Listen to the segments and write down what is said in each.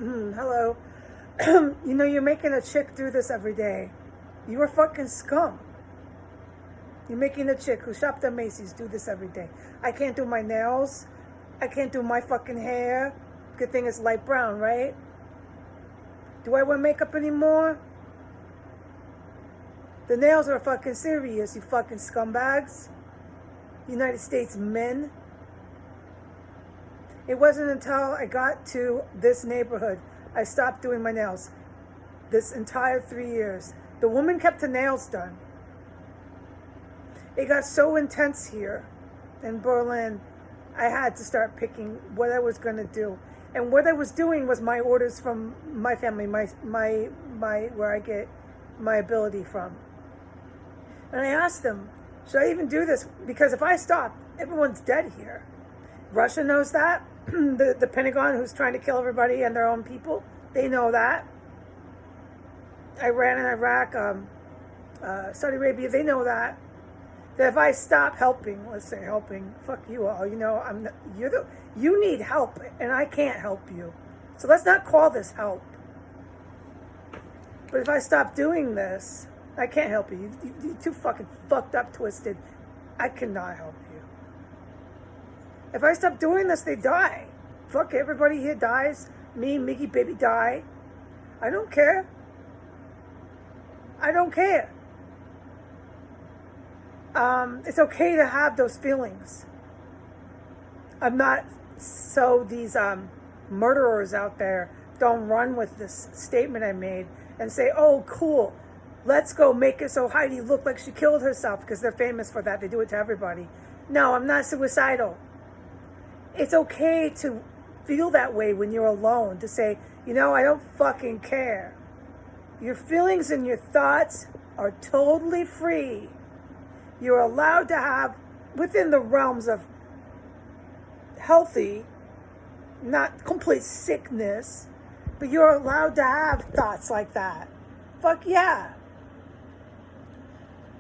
Hello. You're making a chick do this every day. You are fucking scum. You're making a chick who shopped at Macy's do this every day. I can't do my nails. I can't do my fucking hair. Good thing it's light brown, right? Do I wear makeup anymore? The nails are fucking serious, you fucking scumbags. United States men. It wasn't until I got to this neighborhood I stopped doing my nails. This entire 3 years. The woman kept her nails done. It got so intense here in Berlin, I had to start picking what I was going to do. And what I was doing was my orders from my family, my where I get my ability from. And I asked them, should I even do this? Because if I stop, everyone's dead here. Russia knows that. The Pentagon, who's trying to kill everybody and their own people, they know that. Iran and Iraq, Saudi Arabia, they know that. That if I stop helping, let's say helping, fuck you all. You need help, and I can't help you. So let's not call this help. But if I stop doing this, I can't help you. You're too fucking fucked up, twisted. I cannot help you. If I stop doing this, they die. Fuck, everybody here dies. Me, Miggy, baby die. I don't care. I don't care. It's okay to have those feelings. I'm not, so these murderers out there don't run with this statement I made and say, oh, cool, let's go make it so Heidi look like she killed herself, because they're famous for that. They do it to everybody. No, I'm not suicidal. It's okay to feel that way when you're alone, to say, I don't fucking care. Your feelings and your thoughts are totally free. You're allowed to have, within the realms of healthy, not complete sickness, but you're allowed to have thoughts like that. Fuck yeah.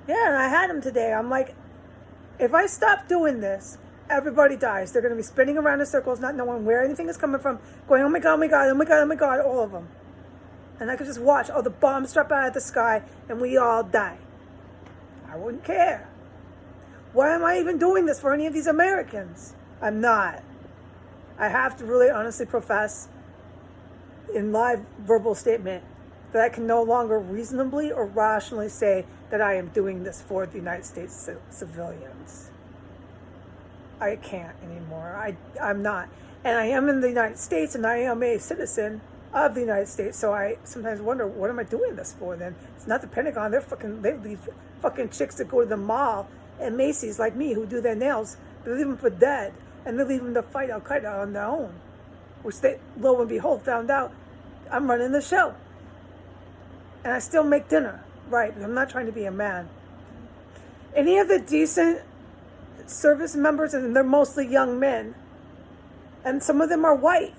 Yeah, and I had them today. I'm like, if I stop doing this, everybody dies. They're going to be spinning around in circles, not knowing where anything is coming from, going, oh my God, oh my God, oh my God, oh my God, all of them. And I could just watch, the bombs drop out of the sky, and we all die. I wouldn't care. Why am I even doing this for any of these Americans? I'm not. I have to really honestly profess in live verbal statement that I can no longer reasonably or rationally say that I am doing this for the United States civilians. I can't anymore. I'm not. And I am in the United States, and I am a citizen of the United States, so I sometimes wonder, what am I doing this for then? It's not the Pentagon. They leave fucking chicks that go to the mall and Macy's like me, who do their nails. They leave them for dead, and they leave them to fight Al-Qaeda on their own, which they, lo and behold, found out I'm running the show. And I still make dinner, right? I'm not trying to be a man. Any of the decent service members, and they're mostly young men, and some of them are white,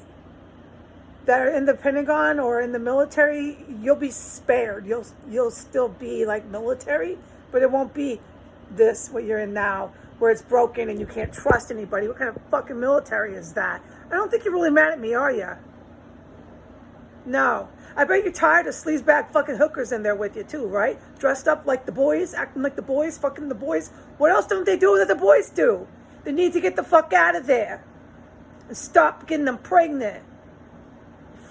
that are in the Pentagon or in the military, you'll be spared. You'll still be like military, but it won't be this, what you're in now, where it's broken and you can't trust anybody. What kind of fucking military is that? I don't think you're really mad at me, are you? No. I bet you're tired of sleazebag fucking hookers in there with you too, right? Dressed up like the boys, acting like the boys, fucking the boys. What else don't they do that the boys do? They need to get the fuck out of there and stop getting them pregnant.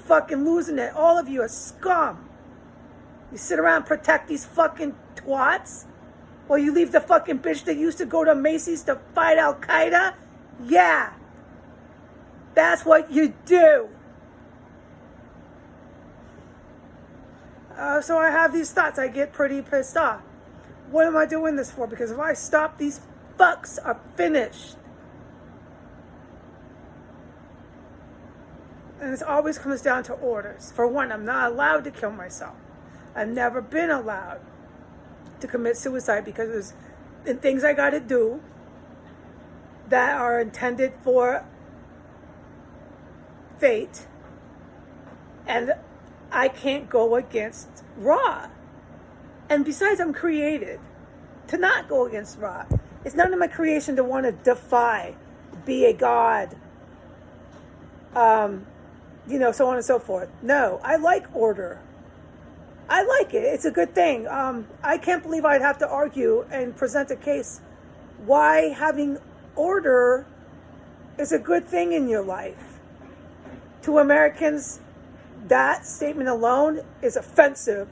Fucking losing it. All of you are scum. You sit around and protect these fucking twats while you leave the fucking bitch that used to go to Macy's to fight Al-Qaeda? Yeah. That's what you do. So I have these thoughts. I get pretty pissed off. What am I doing this for? Because if I stop, these fucks are finished. And it always comes down to orders. For one, I'm not allowed to kill myself. I've never been allowed to commit suicide because there's things I got to do that are intended for fate. And I can't go against Ra. And besides, I'm created to not go against Ra. It's none of my creation to want to defy, be a god, So on and so forth. No, I like order. I like it. It's a good thing. I can't believe I'd have to argue and present a case why having order is a good thing in your life. To Americans, that statement alone is offensive.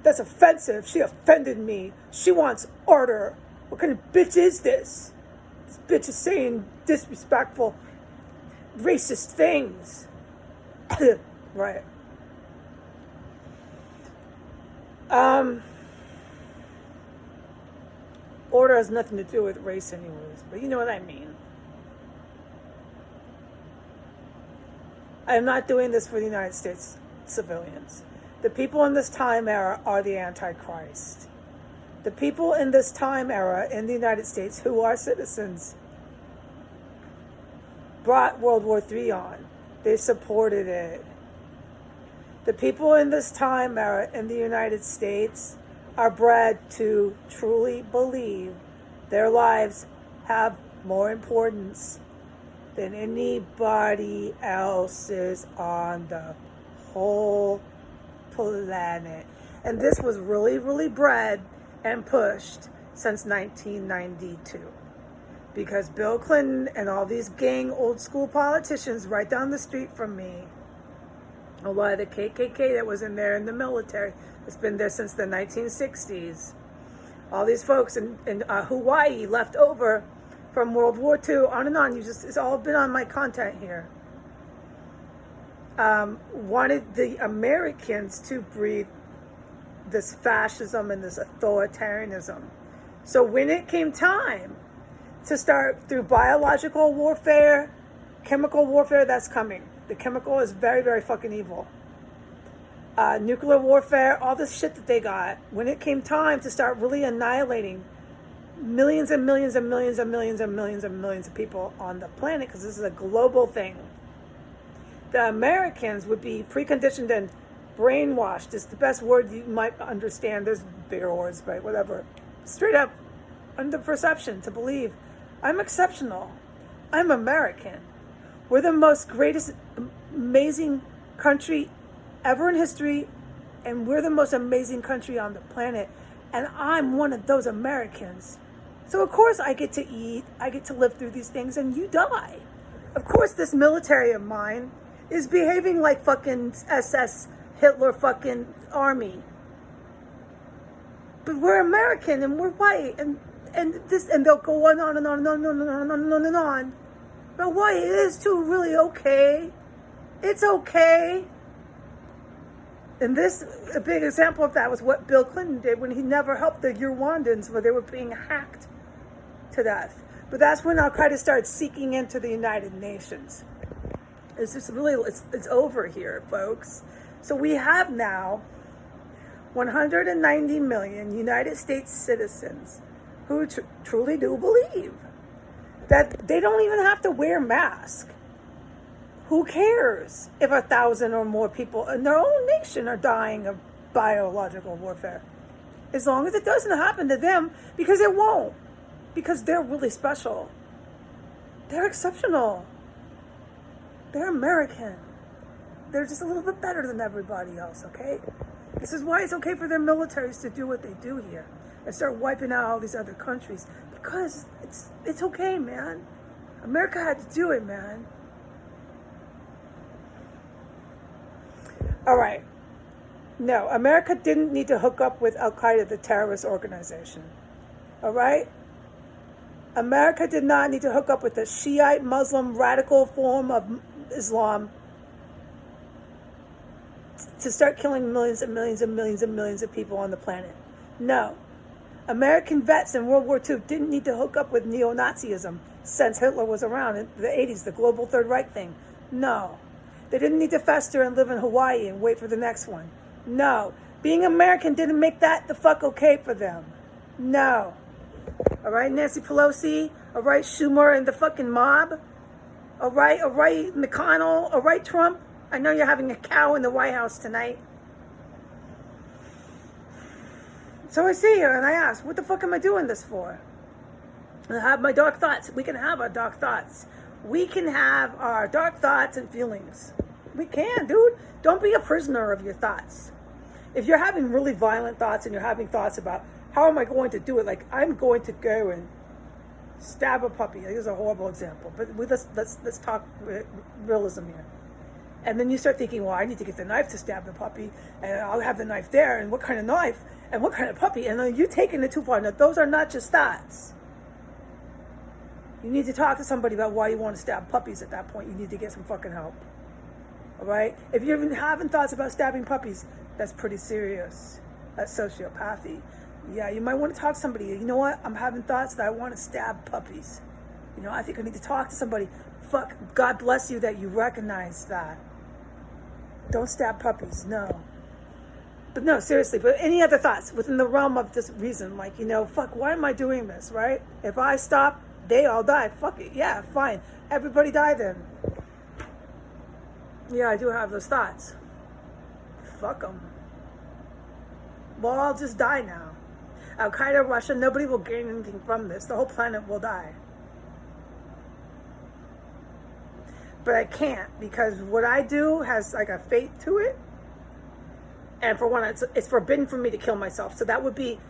That's offensive. She offended me. She wants order. What kind of bitch is this? This bitch is saying disrespectful, racist things. Right. Order has nothing to do with race anyways, but you know what I mean. I am not doing this for the United States civilians. The people in this time era are the Antichrist. The people in this time era in the United States who are citizens brought World War III on. They supported it. The people in this time era in the United States are bred to truly believe their lives have more importance than anybody else's on the whole planet. And this was really, really bred and pushed since 1992. Because Bill Clinton and all these gang old school politicians right down the street from me, a lot of the KKK that was in there in the military, it's been there since the 1960s. All these folks in Hawaii left over from World War II, on and on. It's all been on my content here. Wanted the Americans to breed this fascism and this authoritarianism. So when it came time to start through biological warfare, chemical warfare, that's coming. The chemical is very, very fucking evil. Nuclear warfare, all this shit that they got. When it came time to start really annihilating millions and millions and millions and millions and millions and millions of people on the planet, because this is a global thing, the Americans would be preconditioned and brainwashed is the best word you might understand. There's bigger words, but whatever. Straight up under perception to believe I'm exceptional. I'm American. We're the most greatest, amazing country ever in history, and we're the most amazing country on the planet, and I'm one of those Americans. So of course I get to eat, I get to live through these things, and you die. Of course this military of mine is behaving like fucking SS Hitler fucking army. But we're American and we're white, and they'll go on and on and on and on and on and on and on. But white is too really okay. It's okay. And this, a big example of that was what Bill Clinton did when he never helped the Rwandans where they were being hacked to death. But that's when Al-Qaeda started seeking into the United Nations. It's just really, it's over here, folks. So we have now 190 million United States citizens who truly do believe that they don't even have to wear masks. Who cares if 1,000 or more people in their own nation are dying of biological warfare? As long as it doesn't happen to them, because it won't. Because they're really special. They're exceptional. They're American. They're just a little bit better than everybody else, okay? This is why it's okay for their militaries to do what they do here and start wiping out all these other countries. Because it's okay, man. America had to do it, man. All right. No, America didn't need to hook up with Al-Qaeda, the terrorist organization. All right? America did not need to hook up with the Shiite Muslim radical form of Islam to start killing millions and millions and millions and millions of people on the planet. No. American vets in World War II didn't need to hook up with neo-Nazism since Hitler was around in the 80s, the global Third Reich thing. No. They didn't need to fester and live in Hawaii and wait for the next one. No. Being American didn't make that the fuck okay for them. No. All right, Nancy Pelosi. All right, Schumer and the fucking mob. All right, McConnell. All right, Trump. I know you're having a cow in the White House tonight. So I sit here and I ask, what the fuck am I doing this for? I have my dark thoughts. We can have our dark thoughts. We can have our dark thoughts and feelings. We can, dude. Don't be a prisoner of your thoughts. If you're having really violent thoughts and you're having thoughts about how am I going to do it, like I'm going to go and stab a puppy. Like, this is a horrible example, but let's talk realism here. And then you start thinking, well, I need to get the knife to stab the puppy, and I'll have the knife there, and what kind of knife, and what kind of puppy, and then you're taking it too far. Now, those are not just thoughts. You need to talk to somebody about why you want to stab puppies at that point. You need to get some fucking help. All right? If you're even having thoughts about stabbing puppies, that's pretty serious. That's sociopathy. Yeah, you might want to talk to somebody. You know what? I'm having thoughts that I want to stab puppies. You know, I think I need to talk to somebody. Fuck, God bless you that you recognize that. Don't stab puppies, no. But no, seriously, but any other thoughts within the realm of this reason, like, you know, fuck, why am I doing this, right? If I stop, they all die. Fuck it, yeah, fine. Everybody die then. Yeah, I do have those thoughts. Fuck them. Well, I'll just die now. Al-Qaeda, Russia, nobody will gain anything from this. The whole planet will die. But I can't, because what I do has like a fate to it. And for one, it's forbidden for me to kill myself. So that would be,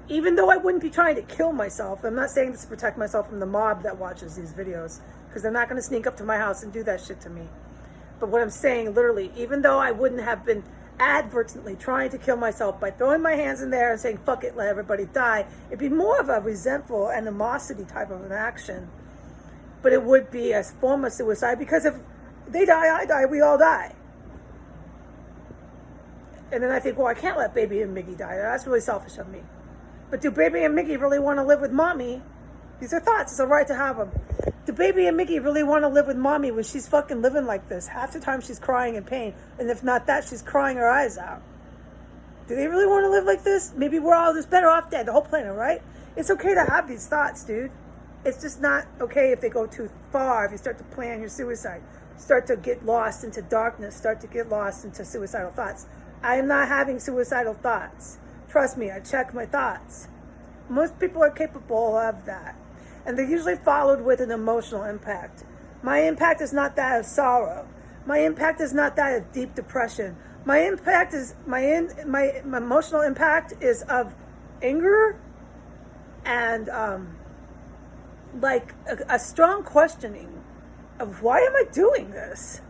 even though I wouldn't be trying to kill myself, I'm not saying this to protect myself from the mob that watches these videos, because they're not going to sneak up to my house and do that shit to me. But what I'm saying, literally, even though I wouldn't have been advertently trying to kill myself by throwing my hands in there and saying, fuck it, let everybody die, it'd be more of a resentful animosity type of an action. But it would be a form of suicide, because if they die, I die, we all die. And then I think, well, I can't let Baby and Miggy die. That's really selfish of me. But do Baby and Miggy really want to live with Mommy? These are thoughts. It's a right to have them. Do Baby and Miggy really want to live with Mommy when she's fucking living like this? Half the time she's crying in pain. And if not that, she's crying her eyes out. Do they really want to live like this? Maybe we're all just better off dead. The whole planet, right? It's okay to have these thoughts, dude. It's just not okay if they go too far, if you start to plan your suicide, start to get lost into darkness, start to get lost into suicidal thoughts. I am not having suicidal thoughts. Trust me, I check my thoughts. Most people are capable of that. And they're usually followed with an emotional impact. My impact is not that of sorrow. My impact is not that of deep depression. My impact is, my emotional impact is of anger and, like a strong questioning of why am I doing this?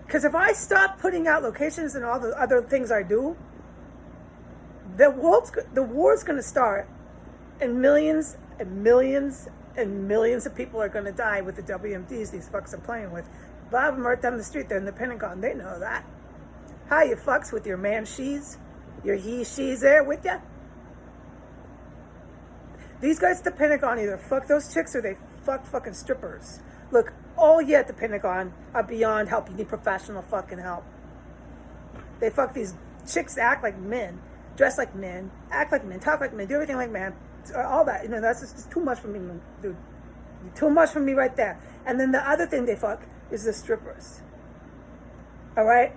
Because if I stop putting out locations and all the other things I do, the war's going to start, and millions and millions and millions of people are going to die with the WMDs these fucks are playing with. A lot of them right down the street, they're in the Pentagon, they know that. How you fucks with your man she's, your he she's there with ya? These guys at the Pentagon either fuck those chicks or they fuck fucking strippers. Look, all you at the Pentagon are beyond help. You need professional fucking help. They fuck these chicks that act like men, dress like men, act like men, talk like men, do everything like men. All that, you know, that's just too much for me, dude. Too much for me right there. And then the other thing they fuck is the strippers. All right?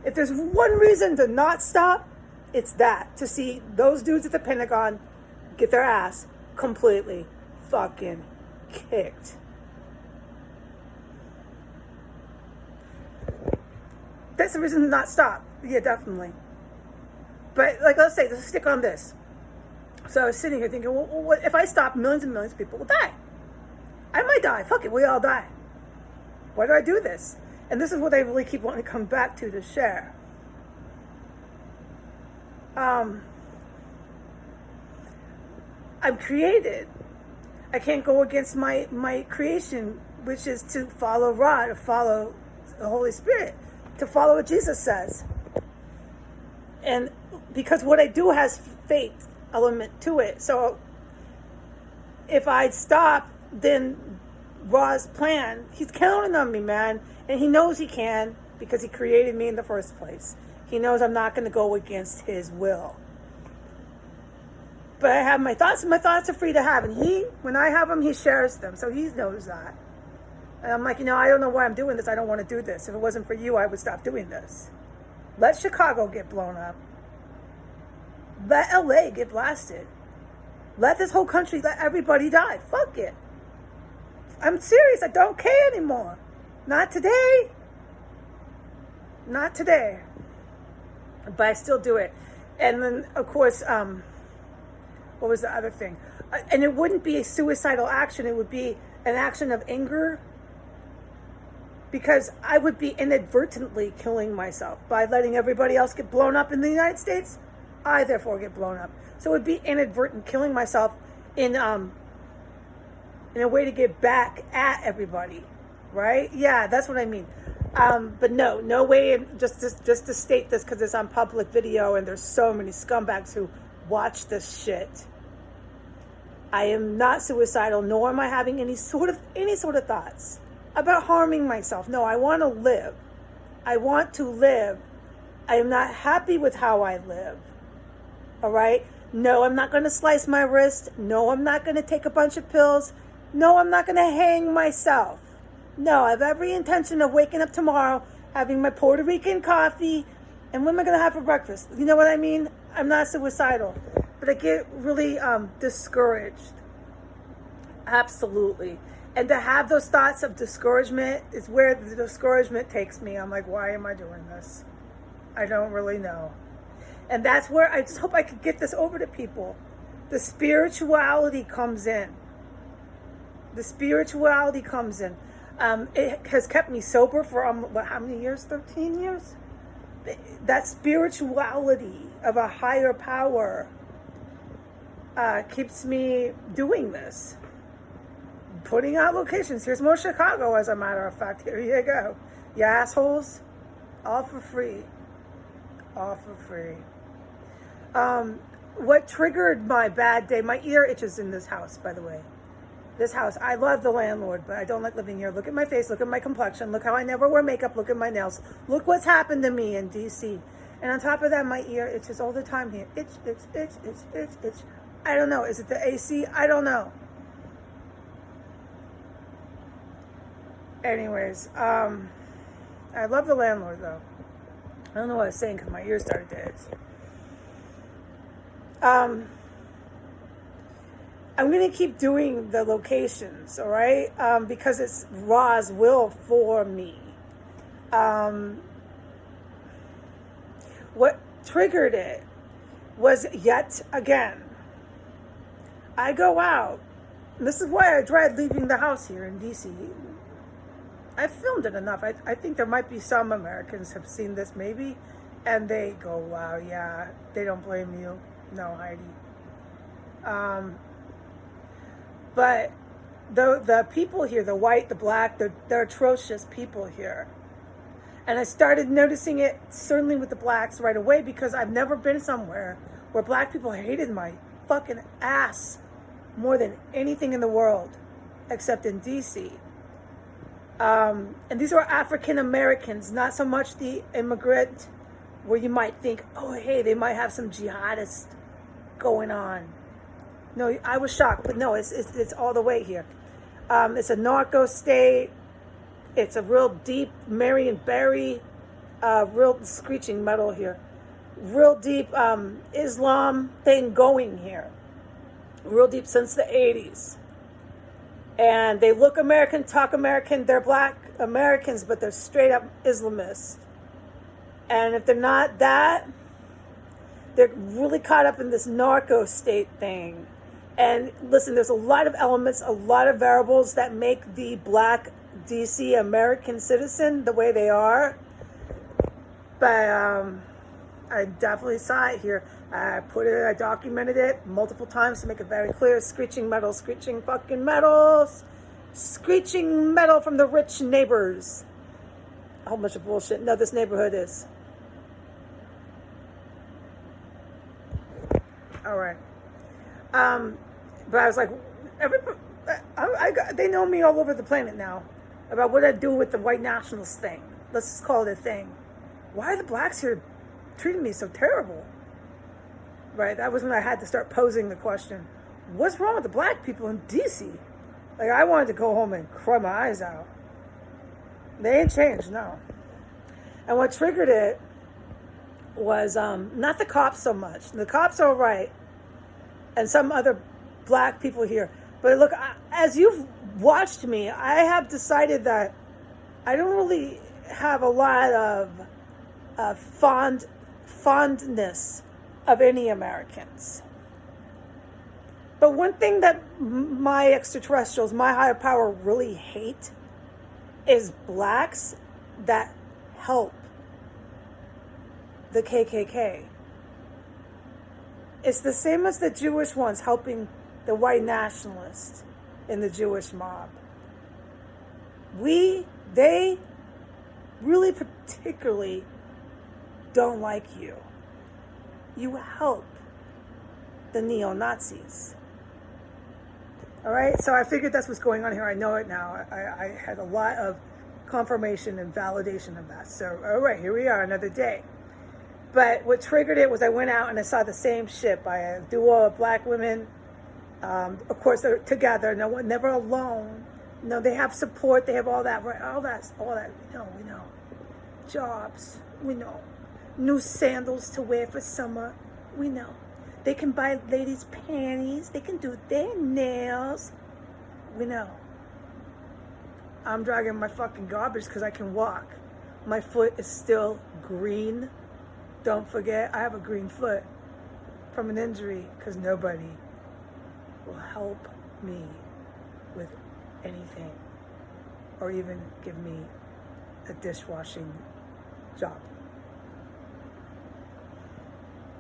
If there's one reason to not stop, it's that. To see those dudes at the Pentagon get their ass completely fucking kicked. That's the reason to not stop. Yeah, definitely. But, like, let's stick on this. So I was sitting here thinking, well, what, if I stop, millions and millions of people will die. I might die. Fuck it, we all die. Why do I do this? And this is what I really keep wanting to come back to share. I'm created. I can't go against my creation, which is to follow Ra, to follow the Holy Spirit, to follow what Jesus says. And because what I do has fate element to it. So if I stop, then Ra's plan, he's counting on me, man. And he knows he can, because he created me in the first place. He knows I'm not going to go against his will. But I have my thoughts, and my thoughts are free to have. And when I have them, he shares them. So he knows that. And I'm like, I don't know why I'm doing this. I don't want to do this. If it wasn't for you, I would stop doing this. Let Chicago get blown up. Let LA get blasted. Let this whole country, let everybody die. Fuck it. I'm serious. I don't care anymore. Not today. Not today. But I still do it. And then, of course, what was the other thing? And it wouldn't be a suicidal action. It would be an action of anger. Because I would be inadvertently killing myself by letting everybody else get blown up in the United States. I therefore get blown up. So it would be inadvertent killing myself in a way to get back at everybody, right? Yeah, that's what I mean. But no way. Just to state this because it's on public video and there's so many scumbags who watch this shit. I am not suicidal, nor am I having any sort of thoughts about harming myself. No, I want to live. I want to live. I am not happy with how I live. All right? No, I'm not going to slice my wrist. No, I'm not going to take a bunch of pills. No, I'm not going to hang myself. No, I have every intention of waking up tomorrow, having my Puerto Rican coffee, and what am I going to have for breakfast? You know what I mean? I'm not suicidal. But I get really discouraged. Absolutely. And to have those thoughts of discouragement is where the discouragement takes me. I'm like, why am I doing this? I don't really know. And that's where I just hope I could get this over to people. The spirituality comes in. The spirituality comes in. It has kept me sober for how many years? 13 years? That spirituality of a higher power keeps me doing this. Putting out locations. Here's more Chicago, as a matter of fact. Here you go. You assholes. All for free. All for free. What triggered my bad day? My ear itches in this house, by the way. This house. I love the landlord, but I don't like living here. Look at my face. Look at my complexion. Look how I never wear makeup. Look at my nails. Look what's happened to me in D.C. And on top of that, my ear itches all the time here. Itch, itch, itch, itch, itch, itch. I don't know. Is it the AC? I don't know. Anyways, I love the landlord, though. I don't know what I was saying because my ears started to itch. I'm going to keep doing the locations, all right? Because it's Ra's will for me. What triggered it was yet again, I go out. This is why I dread leaving the house here in D.C. I filmed it enough. I think there might be some Americans have seen this maybe, and they go, wow, yeah, they don't blame you. No, Heidi. But the people here, the white, the black, they're atrocious people here. And I started noticing it certainly with the blacks right away because I've never been somewhere where black people hated my fucking ass more than anything in the world, except in D.C. And these are African Americans, not so much the immigrant where you might think, oh, hey, they might have some jihadist going on. No, I was shocked, but no, it's all the way here. It's a narco state. It's a real deep Marion Barry, real screeching metal here. Real deep Islam thing going here. Real deep since the 80s. And they look American, talk American. They're black Americans, but they're straight up Islamists. And if they're not that, they're really caught up in this narco state thing. And listen, there's a lot of elements, a lot of variables that make the black DC American citizen the way they are. But I definitely saw it here. I documented it multiple times to make it very clear. Screeching metal, screeching fucking metals. Screeching metal from the rich neighbors. A whole bunch of bullshit. No, this neighborhood is. All right. But I was like, they know me all over the planet now about what I do with the white nationalist thing. Let's just call it a thing. Why are the blacks here treating me so terrible? Right, that was when I had to start posing the question, what's wrong with the black people in D.C.? Like, I wanted to go home and cry my eyes out. They ain't changed, no. And what triggered it was not the cops so much. The cops are right, and some other black people here. But look, as you've watched me, I have decided that I don't really have a lot of fondness of any Americans. But one thing that my extraterrestrials, my higher power, really hate is blacks that help the KKK. It's the same as the Jewish ones helping the white nationalists in the Jewish mob. They really particularly don't like you. You help the neo-Nazis. All right, so I figured that's what's going on here. I know it now. I had a lot of confirmation and validation of that. So, all right, here we are, another day. But what triggered it was I went out and I saw the same ship by a duo of black women. Of course, they're together. No one, never alone. No, they have support. They have all that. Right? All that. We know. Jobs. We know. New sandals to wear for summer. We know. They can buy ladies' panties. They can do their nails. We know. I'm dragging my fucking garbage because I can walk. My foot is still green. Don't forget, I have a green foot from an injury because nobody will help me with anything or even give me a dishwashing job.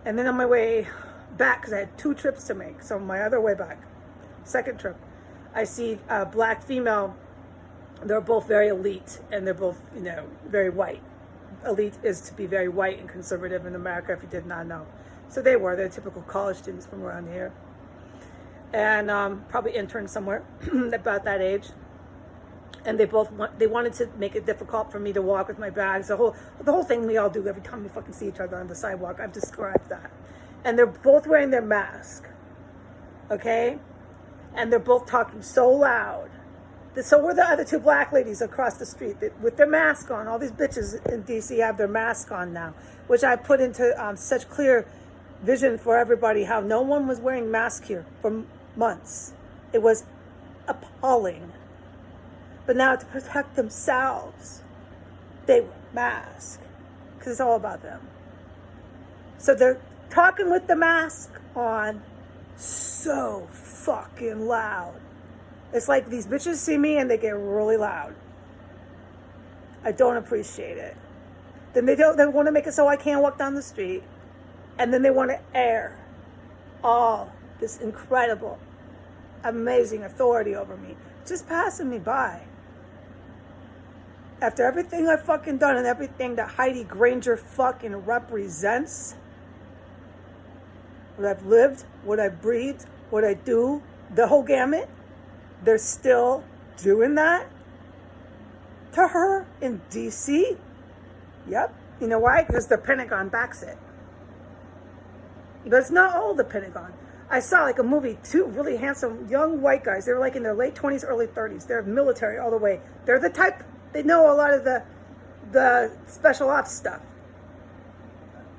And then on my way back, because I had 2 trips to make, so my other way back, second trip, I see a black female. They're both very elite and they're both, very white. Elite is to be very white and conservative in America, if you did not know. So they're typical college students from around here. And probably interns somewhere about that age. And they wanted to make it difficult for me to walk with my bags. The whole thing we all do every time we fucking see each other on the sidewalk. I've described that. And they're both wearing their mask. Okay? And they're both talking so loud. So were the other 2 black ladies across the street with their mask on. All these bitches in D.C. have their mask on now, which I put into such clear vision for everybody how no one was wearing masks here for months. It was appalling. But now to protect themselves, they wear masks because it's all about them. So they're talking with the mask on so fucking loud. It's like these bitches see me and they get really loud. I don't appreciate it. Then they want to make it so I can't walk down the street. And then they want to air all this incredible, amazing authority over me. Just passing me by. After everything I've fucking done and everything that Heidi Granger fucking represents, what I've lived, what I breathed, what I do, the whole gamut, they're still doing that to her in D.C.? Yep. You know why? Because the Pentagon backs it. But it's not all the Pentagon. I saw like a movie, 2 really handsome young white guys. They were like in their late 20s, early 30s. They're military all the way. They're the type, they know a lot of the special ops stuff.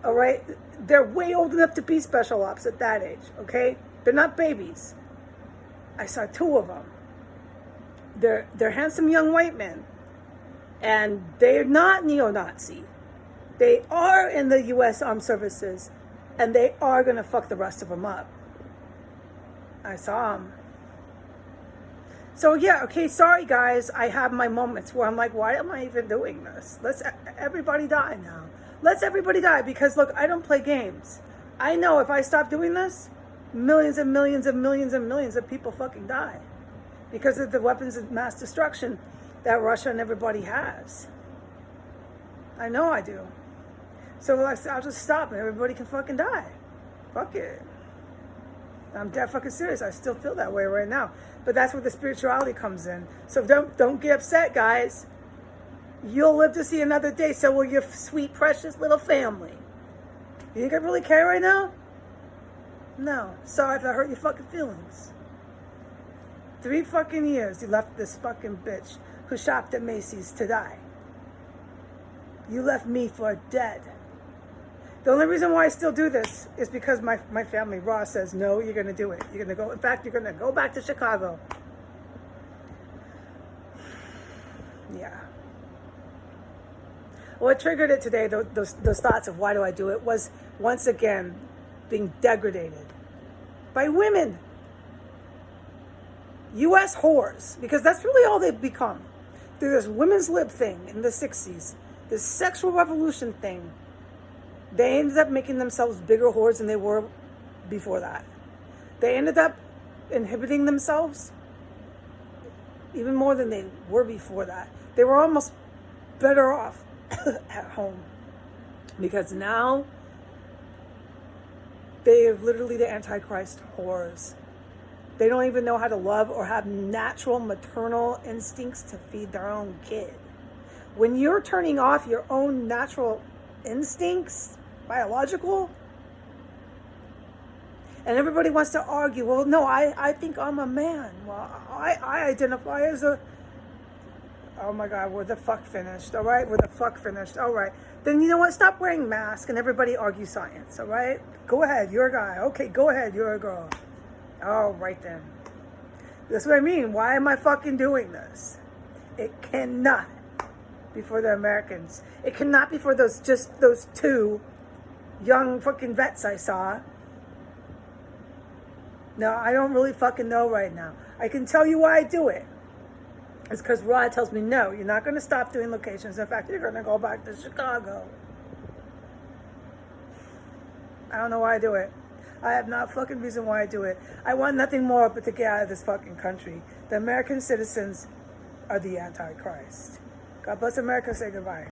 All right? They're way old enough to be special ops at that age, okay? They're not babies. I saw 2 of them. They're handsome young white men. And they're not neo-Nazi. They are in the U.S. Armed Services. And they are going to fuck the rest of them up. I saw them. So yeah, okay, sorry guys. I have my moments where I'm like, why am I even doing this? Let's everybody die now. Let's everybody die. Because look, I don't play games. I know if I stop doing this, millions and millions and millions and millions of people fucking die because of the weapons of mass destruction that Russia and everybody has. I know I do. So I'll just stop and everybody can fucking die. Fuck it. I'm dead fucking serious. I still feel that way right now. But that's where the spirituality comes in. So don't get upset, guys. You'll live to see another day. So will your sweet, precious little family. You think I really care right now? No. Sorry if I hurt your fucking feelings. 3 fucking years you left this fucking bitch who shopped at Macy's to die. You left me for dead. The only reason why I still do this is because my family, Raw, says, no, you're going to do it. You're going to go. In fact, you're going to go back to Chicago. Yeah. What triggered it today, those thoughts of why do I do it, was once again being degraded by women. U.S. whores, because that's really all they've become. Through this women's lib thing in the 60s, this sexual revolution thing, they ended up making themselves bigger whores than they were before that. They ended up inhibiting themselves even more than they were before that. They were almost better off at home, because now they are literally the Antichrist whores. They don't even know how to love or have natural maternal instincts to feed their own kid. When you're turning off your own natural instincts, biological, and everybody wants to argue, well, no, I think I'm a man. Well, I identify as a... Oh my God, we're the fuck finished, all right? We're the fuck finished, all right. Then you know what? Stop wearing masks and everybody argue science, all right? Go ahead, you're a guy. Okay, go ahead, you're a girl. All right then. That's what I mean. Why am I fucking doing this? It cannot be for the Americans. It cannot be for those two young fucking vets I saw. No, I don't really fucking know right now. I can tell you why I do it. It's because Rod tells me, no, you're not going to stop doing locations. In fact, you're going to go back to Chicago. I don't know why I do it. I have no fucking reason why I do it. I want nothing more but to get out of this fucking country. The American citizens are the Antichrist. God bless America. Say goodbye.